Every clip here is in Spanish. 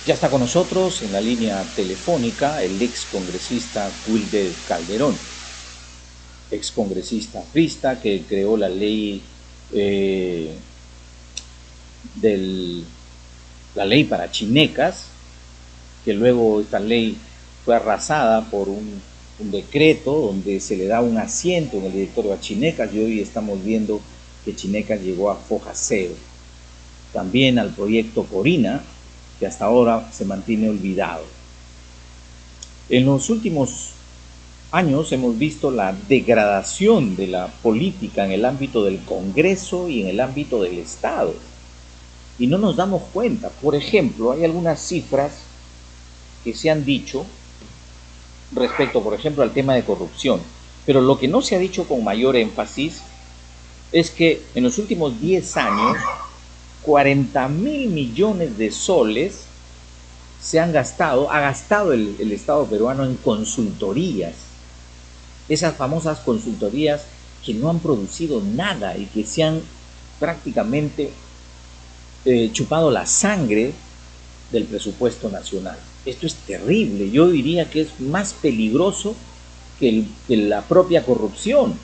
Ya está con nosotros en la línea telefónica el ex congresista Wilder Calderón, ex congresista priista que creó la ley la ley para chinecas, que luego esta ley fue arrasada por un decreto donde se le da un asiento en el directorio a Chinecas, y hoy estamos viendo que Chinecas llegó a foja cero. También al proyecto Corina, que hasta ahora se mantiene olvidado. En los últimos años hemos visto la degradación de la política en el ámbito del Congreso y en el ámbito del Estado. Y no nos damos cuenta. Por ejemplo, hay algunas cifras que se han dicho respecto, por ejemplo, al tema de corrupción. Pero lo que no se ha dicho con mayor énfasis es que en los últimos 10 años 40.000 millones de soles ha gastado el Estado peruano en consultorías. Esas famosas consultorías que no han producido nada y que se han prácticamente chupado la sangre del presupuesto nacional. Esto es terrible. Yo diría que es más peligroso que la propia corrupción.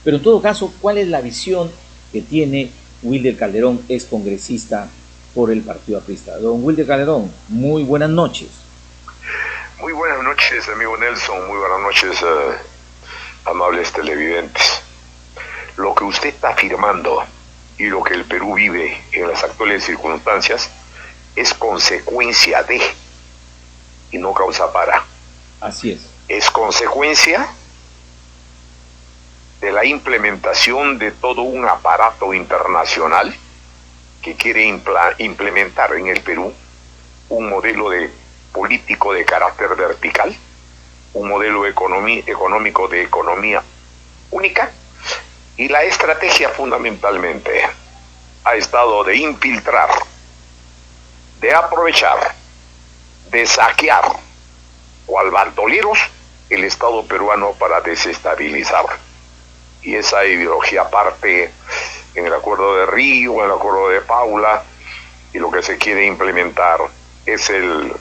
Pero en todo caso, ¿cuál es la visión que tiene Wilder Calderón, ex congresista por el Partido Aprista? Don Wilder Calderón, muy buenas noches. Muy buenas noches, amigo Nelson. Muy buenas noches, amables televidentes. Lo que usted está afirmando y lo que el Perú vive en las actuales circunstancias es consecuencia de, y no causa para. Así es. Es consecuencia de la implementación de todo un aparato internacional que quiere implementar en el Perú un modelo político de carácter vertical, un modelo económico de economía única, y la estrategia fundamentalmente ha estado de infiltrar, de aprovechar, de saquear, cual bandoleros, el Estado peruano para desestabilizar. Y esa ideología parte en el Acuerdo de Río, en el Acuerdo de Paula, y lo que se quiere implementar es el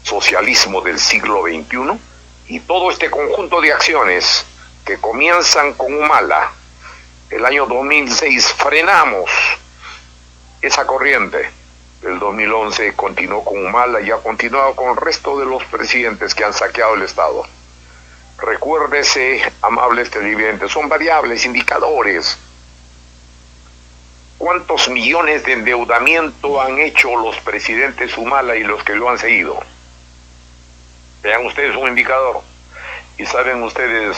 socialismo del siglo XXI, y todo este conjunto de acciones que comienzan con Humala. El año 2006 frenamos esa corriente. El 2011 continuó con Humala y ha continuado con el resto de los presidentes que han saqueado el Estado. Recuérdese, amables televidentes, son variables, indicadores. ¿Cuántos millones de endeudamiento han hecho los presidentes Humala y los que lo han seguido? Vean ustedes un indicador. Y saben ustedes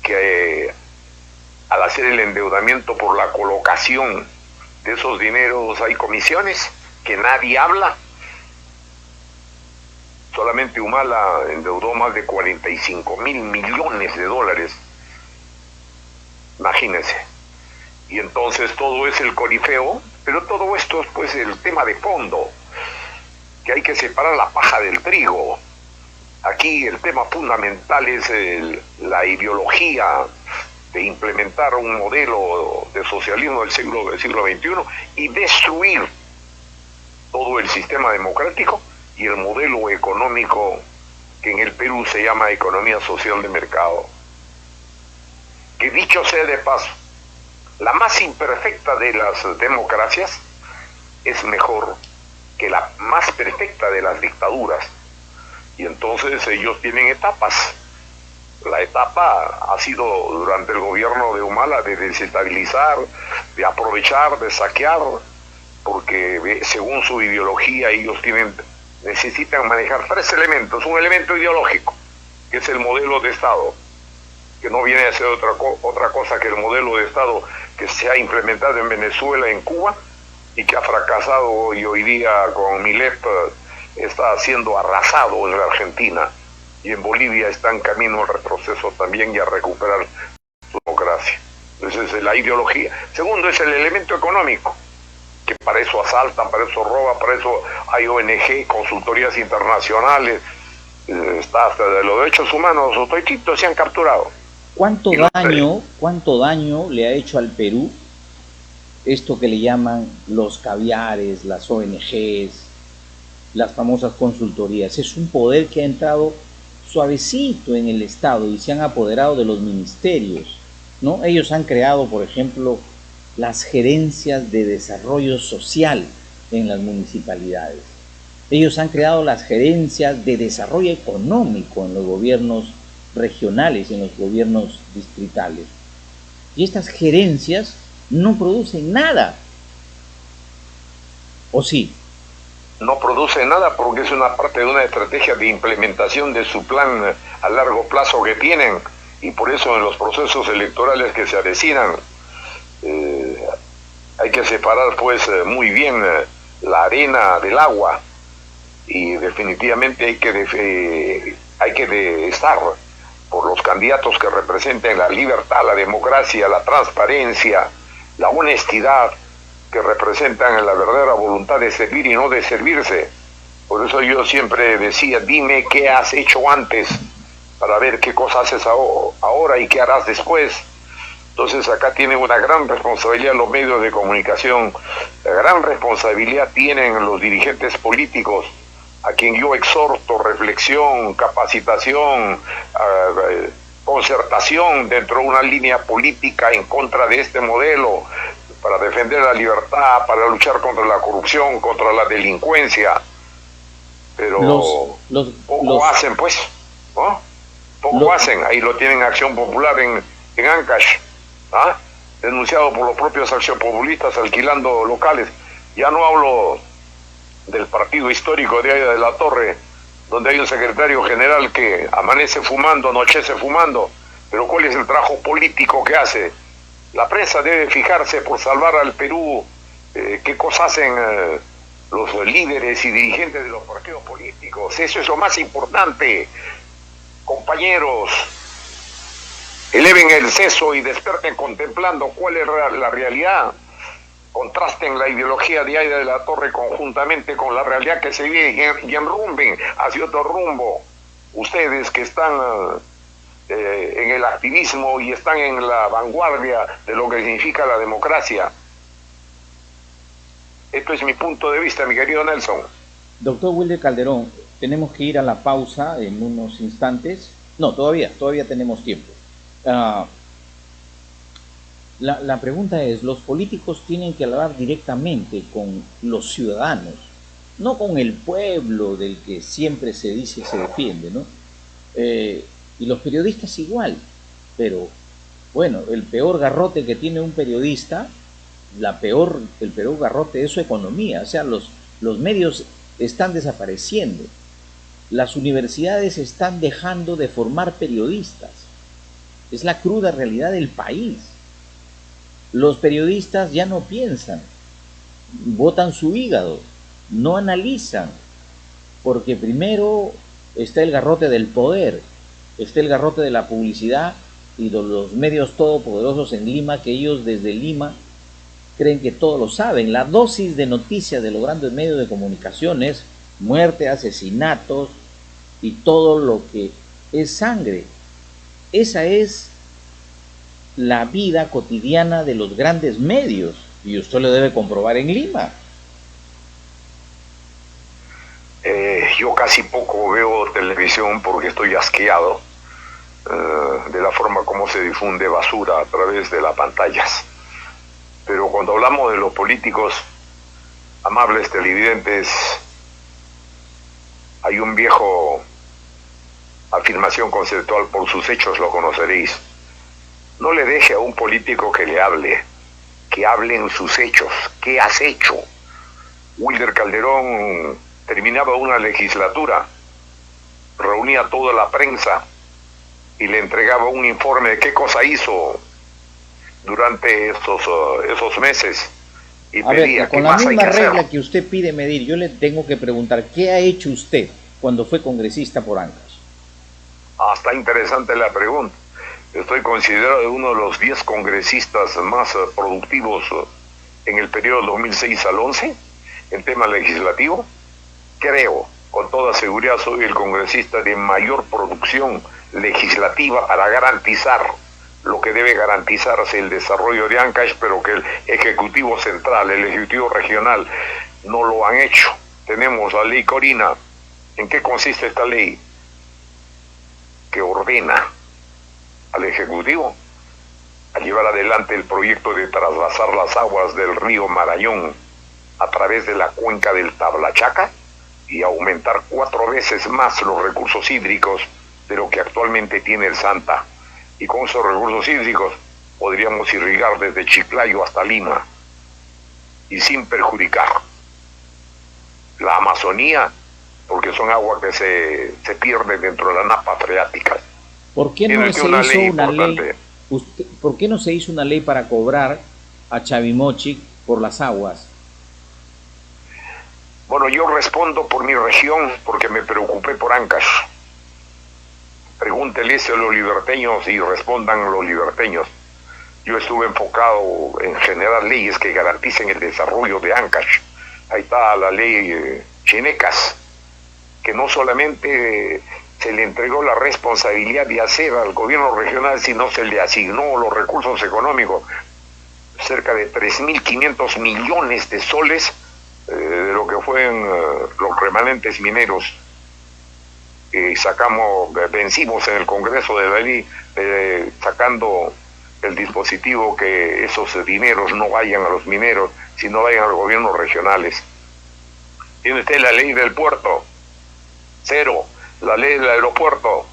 que al hacer el endeudamiento por la colocación de esos dineros hay comisiones que nadie habla. Solamente Humala endeudó más de 45.000 millones de dólares. Imagínense. Y entonces todo es el corifeo, pero todo esto es pues el tema de fondo, que hay que separar la paja del trigo. Aquí el tema fundamental es la ideología de implementar un modelo de socialismo del siglo XXI y destruir todo el sistema democrático y el modelo económico que en el Perú se llama economía social de mercado. Que dicho sea de paso, la más imperfecta de las democracias es mejor que la más perfecta de las dictaduras. Y entonces ellos tienen etapas. La etapa ha sido durante el gobierno de Humala de desestabilizar, de aprovechar, de saquear, porque según su ideología ellos necesitan manejar 3 elementos. Un elemento ideológico, que es el modelo de Estado, que no viene a ser otra cosa que el modelo de Estado que se ha implementado en Venezuela, en Cuba, y que ha fracasado y hoy día con Milei está siendo arrasado en la Argentina, y en Bolivia está en camino al retroceso también y a recuperar su democracia. Entonces es la ideología. Segundo es el elemento económico, que para eso asaltan, para eso roban, para eso hay ONG, consultorías internacionales, está hasta de los derechos humanos, todos se han capturado. ¿Cuánto daño le ha hecho al Perú esto que le llaman los caviares, las ONGs, las famosas consultorías. Es un poder que ha entrado suavecito en el Estado y se han apoderado de los ministerios, ¿no? Ellos han creado, por ejemplo, las gerencias de desarrollo social en las municipalidades. Ellos han creado las gerencias de desarrollo económico en los gobiernos regionales, en los gobiernos distritales. Y estas gerencias no producen nada. ¿O sí? No produce nada porque es una parte de una estrategia de implementación de su plan a largo plazo que tienen, y por eso en los procesos electorales que se avecinan hay que separar pues muy bien la arena del agua, y definitivamente hay que estar por los candidatos que representen la libertad, la democracia, la transparencia, la honestidad, que representan la verdadera voluntad de servir y no de servirse. Por eso yo siempre decía, dime qué has hecho antes para ver qué cosas haces ahora y qué harás después. Entonces acá tienen una gran responsabilidad los medios de comunicación, la gran responsabilidad tienen los dirigentes políticos, a quien yo exhorto reflexión, capacitación, concertación dentro de una línea política en contra de este modelo, para defender la libertad, para luchar contra la corrupción, contra la delincuencia. Pero poco hacen, pues, ¿no? Poco hacen. Ahí lo tienen Acción Popular en Ancash, ¿ah? Denunciado por los propios accionpopulistas alquilando locales. Ya no hablo del partido histórico de Aida de la Torre, donde hay un secretario general que amanece fumando, anochece fumando, pero ¿cuál es el trabajo político que hace? La prensa debe fijarse por salvar al Perú, qué cosas hacen los líderes y dirigentes de los partidos políticos. Eso es lo más importante. Compañeros, eleven el seso y desperten contemplando cuál es la realidad. Contrasten la ideología de Aida de la Torre conjuntamente con la realidad que se vive y enrumben hacia otro rumbo. Ustedes que están en el activismo y están en la vanguardia de lo que significa la democracia. Esto es mi punto de vista, mi querido Nelson. Doctor Wilder Calderón, tenemos que ir a la pausa en unos instantes. No, todavía tenemos tiempo. La pregunta es, los políticos tienen que hablar directamente con los ciudadanos, no con el pueblo del que siempre se dice y se defiende, ¿no? Y los periodistas igual, pero bueno, el peor garrote que tiene un periodista, el peor garrote es su economía. O sea, los medios están desapareciendo, las universidades están dejando de formar periodistas, es la cruda realidad del país. Los periodistas ya no piensan, botan su hígado, no analizan, porque primero está el garrote del poder, está el garrote de la publicidad y de los medios todopoderosos en Lima, que ellos desde Lima creen que todo lo saben. La dosis de noticias de los grandes medios de comunicación es muerte, asesinatos y todo lo que es sangre. Esa es la vida cotidiana de los grandes medios y usted lo debe comprobar en Lima. Yo casi poco veo televisión porque estoy asqueado de la forma como se difunde basura a través de las pantallas. Pero cuando hablamos de los políticos, amables televidentes, hay un viejo afirmación conceptual: por sus hechos lo conoceréis. No le deje a un político que le hable, que hable en sus hechos. ¿Qué has hecho? Wilder Calderón terminaba una legislatura, reunía toda la prensa y le entregaba un informe de qué cosa hizo durante esos meses. Y pedía, con la misma regla que usted pide medir, yo le tengo que preguntar, ¿qué ha hecho usted cuando fue congresista por Ancash? Está interesante la pregunta. Estoy considerado uno de los 10 congresistas más productivos en el periodo 2006 al 11 en tema legislativo. Creo, con toda seguridad, soy el congresista de mayor producción legislativa para garantizar lo que debe garantizarse, el desarrollo de Ancash, pero que el Ejecutivo Central, el Ejecutivo Regional no lo han hecho. tenemos la ley Corina. ¿En qué consiste esta ley? Que ordena al Ejecutivo a llevar adelante el proyecto de trasvasar las aguas del río Marañón a través de la cuenca del Tablachaca y aumentar 4 veces más los recursos hídricos de lo que actualmente tiene el Santa. Y con esos recursos hídricos podríamos irrigar desde Chiclayo hasta Lima y sin perjudicar la Amazonía, porque son aguas que se pierden dentro de la napa freática. ¿Por qué no se hizo una ley? ¿Por qué no se hizo una ley para cobrar a Chavimochic por las aguas? Bueno, yo respondo por mi región porque me preocupé por Ancash. Pregúntele a los liberteños y respondan los liberteños. Yo estuve enfocado en generar leyes que garanticen el desarrollo de Ancash. Ahí está la ley Chinecas, que no solamente se le entregó la responsabilidad de hacer al gobierno regional, sino se le asignó los recursos económicos, cerca de 3.500 millones de soles de lo que fueron los remanentes mineros. Vencimos en el Congreso de la ley sacando el dispositivo que esos dineros no vayan a los mineros, sino vayan a los gobiernos regionales. Tiene usted la ley del puerto, 0. La ley del aeropuerto,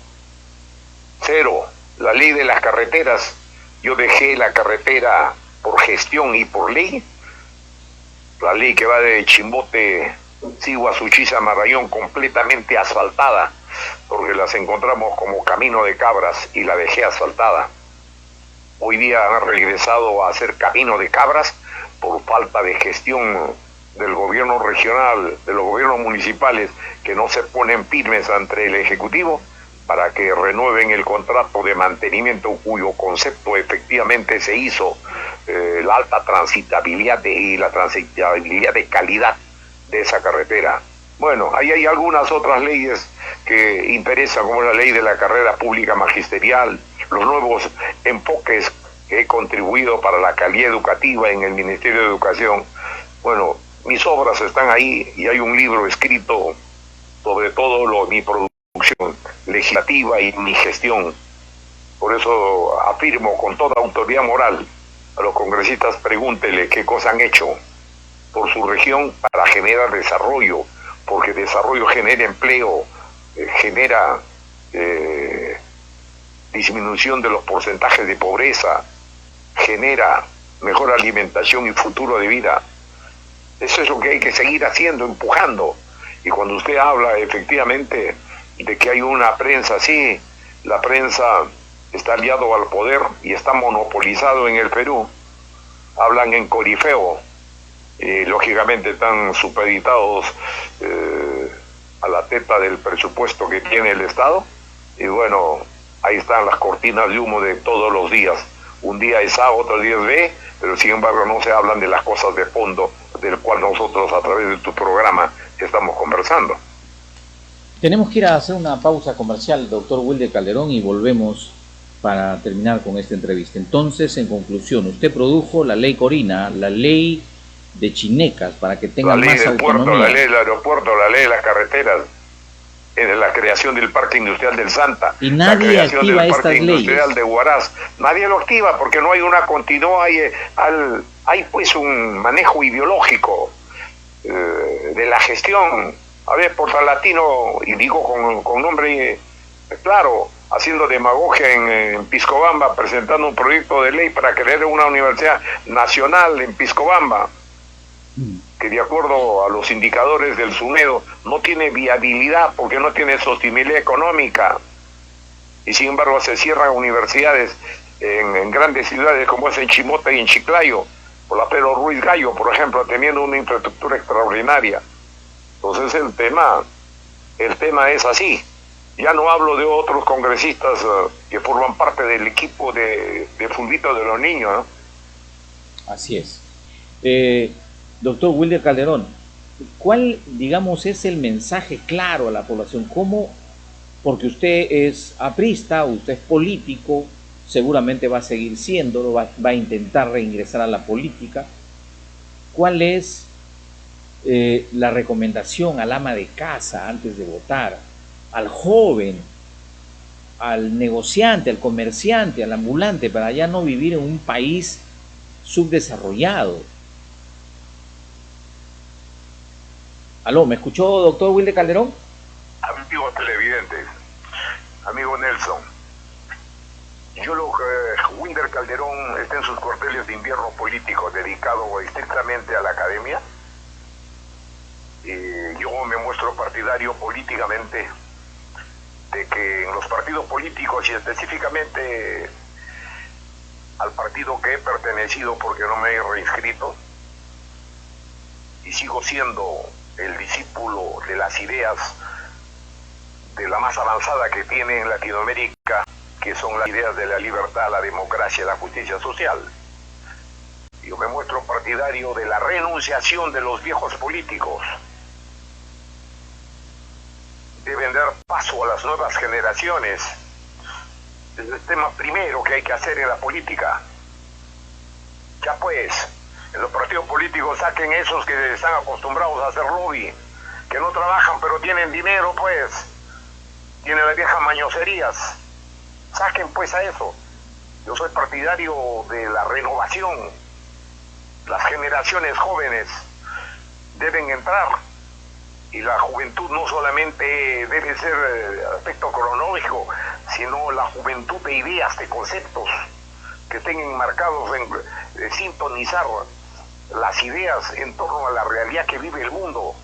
0. La ley de las carreteras, yo dejé la carretera por gestión y por ley. La ley que va de Chimbote, Sigua, Suchiza, Marañón, completamente asfaltada, porque las encontramos como camino de cabras y la dejé asfaltada. Hoy día han regresado a hacer camino de cabras por falta de gestión del gobierno regional, de los gobiernos municipales, que no se ponen firmes ante el Ejecutivo para que renueven el contrato de mantenimiento, cuyo concepto efectivamente se hizo, la alta transitabilidad y la transitabilidad de calidad de esa carretera. Bueno, ahí hay algunas otras leyes que interesan, como la ley de la carrera pública magisterial, los nuevos enfoques que he contribuido para la calidad educativa en el Ministerio de Educación. Bueno, mis obras están ahí y hay un libro escrito sobre todo mi producción legislativa y mi gestión. Por eso afirmo con toda autoridad moral a los congresistas, pregúntele qué cosas han hecho por su región para generar desarrollo, porque desarrollo genera empleo, genera disminución de los porcentajes de pobreza, genera mejor alimentación y futuro de vida. Eso es lo que hay que seguir haciendo, empujando. Y cuando usted habla efectivamente de que hay una prensa así, la prensa está aliado al poder y está monopolizado en el Perú, hablan en corifeo, lógicamente están supeditados a la teta del presupuesto que tiene el Estado, y bueno, ahí están las cortinas de humo de todos los días. Un día es A, otro día es B, pero sin embargo no se hablan de las cosas de fondo, del cual nosotros a través de tu programa estamos conversando. Tenemos que ir a hacer una pausa comercial, doctor Wilder Calderón, y volvemos para terminar con esta entrevista. Entonces, en conclusión, usted produjo la ley Corina, la ley de Chinecas, para que tenga más autonomía. La ley del puerto, la ley del aeropuerto, la ley de las carreteras, la creación del Parque Industrial del Santa, y nadie la creación activa del estas Parque leyes. Industrial de Huaraz. Nadie lo activa porque no hay una continuidad, hay pues un manejo ideológico de la gestión. A ver, por Latino, y digo con nombre claro, haciendo demagogia en Piscobamba, presentando un proyecto de ley para crear una universidad nacional en Piscobamba, que de acuerdo a los indicadores del SUNEDO no tiene viabilidad porque no tiene sostenibilidad económica, y sin embargo se cierran universidades en grandes ciudades como es en Chimota y en Chiclayo, por la Pedro Ruiz Gallo, por ejemplo, teniendo una infraestructura extraordinaria. Entonces el tema es así. Ya no hablo de otros congresistas que forman parte del equipo de Fulvito de los Niños, ¿no? Así es. Doctor Wilder Calderón, ¿cuál, digamos, es el mensaje claro a la población? ¿Cómo? Porque usted es aprista, usted es político, seguramente va a seguir siéndolo, va a intentar reingresar a la política. ¿Cuál es la recomendación al ama de casa antes de votar, al joven, al negociante, al comerciante, al ambulante, para ya no vivir en un país subdesarrollado. ¿Aló? ¿Me escuchó, doctor Wilde Calderón? Amigos televidentes, amigo Nelson, yo lo que Wilder Calderón está en sus cuarteles de invierno político dedicado estrictamente a la academia. Yo me muestro partidario políticamente de que en los partidos políticos y específicamente al partido que he pertenecido porque no me he reinscrito y sigo siendo el discípulo de las ideas de la más avanzada que tiene en Latinoamérica, que son las ideas de la libertad, la democracia y la justicia social. Yo me muestro partidario de la renunciación de los viejos políticos. Deben dar paso a las nuevas generaciones. Es el tema primero que hay que hacer en la política. Ya pues, en los partidos políticos saquen esos que están acostumbrados a hacer lobby, que no trabajan pero tienen dinero, pues, tienen las viejas mañoserías. Saquen pues a eso. Yo soy partidario de la renovación. Las generaciones jóvenes deben entrar. Y la juventud no solamente debe ser aspecto cronológico, sino la juventud de ideas, de conceptos que estén enmarcados en sintonizar las ideas en torno a la realidad que vive el mundo.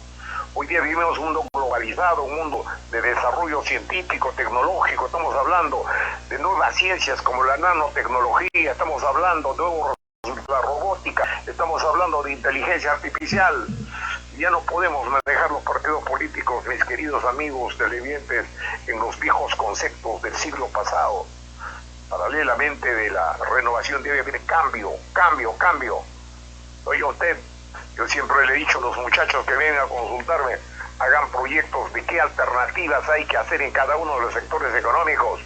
Hoy día vivimos un mundo globalizado, un mundo de desarrollo científico, tecnológico. Estamos hablando de nuevas ciencias como la nanotecnología, estamos hablando de la robótica, estamos hablando de inteligencia artificial. Ya no podemos manejar los partidos políticos, mis queridos amigos televidentes, en los viejos conceptos del siglo pasado. Paralelamente de la renovación debe haber cambio. Oiga usted, yo siempre le he dicho a los muchachos que vienen a consultarme, hagan proyectos de qué alternativas hay que hacer en cada uno de los sectores económicos,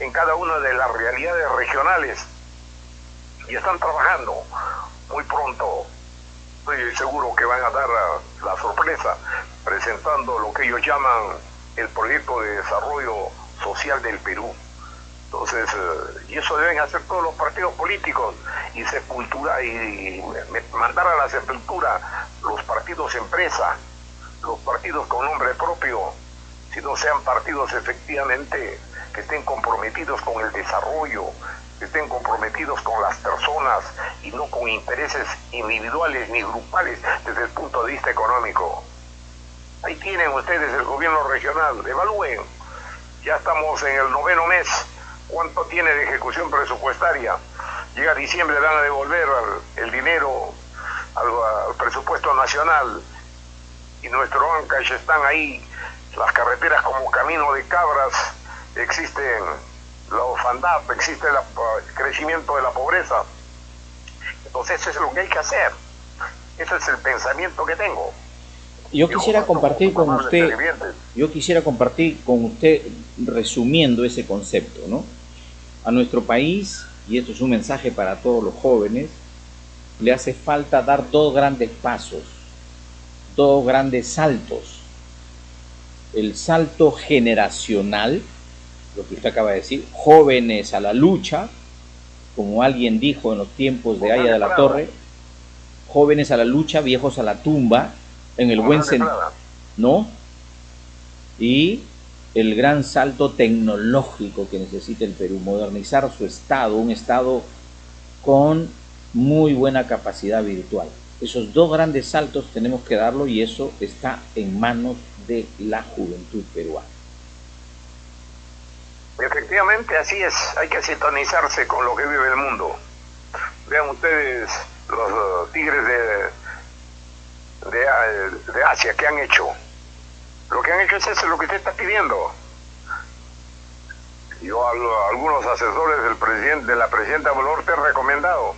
en cada una de las realidades regionales. Y están trabajando. Muy pronto estoy seguro que van a dar la sorpresa presentando lo que ellos llaman el proyecto de desarrollo social del Perú. Entonces, y eso deben hacer todos los partidos políticos y mandar a la sepultura los partidos empresa, los partidos con nombre propio, si no sean partidos efectivamente que estén comprometidos con el desarrollo, que estén comprometidos con las personas y no con intereses individuales ni grupales desde el punto de vista económico. Ahí tienen ustedes el gobierno regional, evalúen, ya estamos en el 9º mes, ¿cuánto tiene de ejecución presupuestaria? Llega diciembre, van a devolver el dinero al presupuesto nacional y nuestro Ancash están ahí, las carreteras como camino de cabras, existen la orfandad, existe el crecimiento de la pobreza. Entonces eso es lo que hay que hacer. Ese es el pensamiento que tengo. Yo quisiera compartir con usted, resumiendo ese concepto, ¿no? A nuestro país, y esto es un mensaje para todos los jóvenes, le hace falta dar dos grandes pasos, dos grandes saltos. El salto generacional, lo que usted acaba de decir, jóvenes a la lucha, como alguien dijo en los tiempos de Aya de la Torre, jóvenes a la lucha, viejos a la tumba, en el buen sentido, ¿no? Y el gran salto tecnológico que necesita el Perú, modernizar su Estado, un Estado con muy buena capacidad virtual. Esos dos grandes saltos tenemos que darlo y eso está en manos de la juventud peruana. Efectivamente, así es, hay que sintonizarse con lo que vive el mundo. Vean ustedes los tigres de Asia, ¿qué han hecho? Lo que han hecho es eso, lo que usted está pidiendo. Yo a algunos asesores de la presidenta Bolívar he recomendado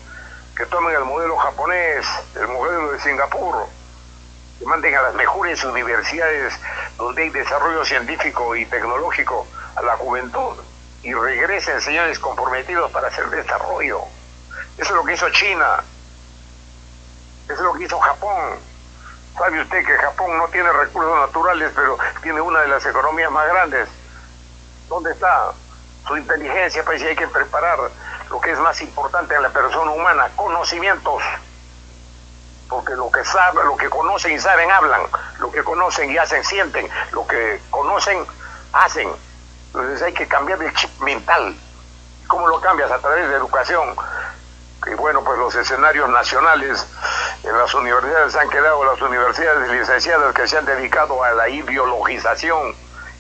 que tomen el modelo japonés, el modelo de Singapur, que manden a las mejores universidades donde hay desarrollo científico y tecnológico a la juventud y regresen señores comprometidos para hacer desarrollo. Eso es lo que hizo China, eso es lo que hizo Japón. Sabe usted que Japón no tiene recursos naturales, pero tiene una de las economías más grandes. ¿Dónde está su inteligencia? Pues hay que preparar lo que es más importante en la persona humana, conocimientos. Porque lo que saben, lo que conocen y saben hablan, lo que conocen y hacen sienten, lo que conocen hacen. Entonces hay que cambiar el chip mental. ¿Cómo lo cambias? A través de educación. Y bueno, pues los escenarios nacionales en las universidades han quedado las universidades licenciadas que se han dedicado a la ideologización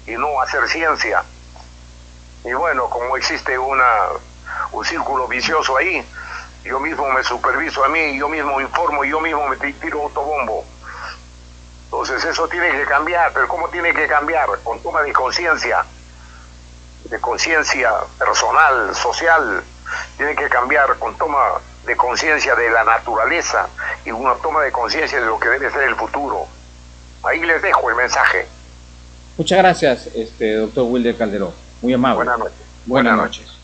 y no a hacer ciencia. Y bueno, como existe un círculo vicioso ahí, yo mismo me superviso a mí, yo mismo informo, yo mismo me tiro autobombo. Entonces eso tiene que cambiar, pero ¿cómo tiene que cambiar? Con toma de conciencia personal, social. Tiene que cambiar con toma de conciencia de la naturaleza y una toma de conciencia de lo que debe ser el futuro. Ahí les dejo el mensaje. Muchas gracias, doctor Wilder Calderón. Muy amable. Buenas noches. Buenas noches.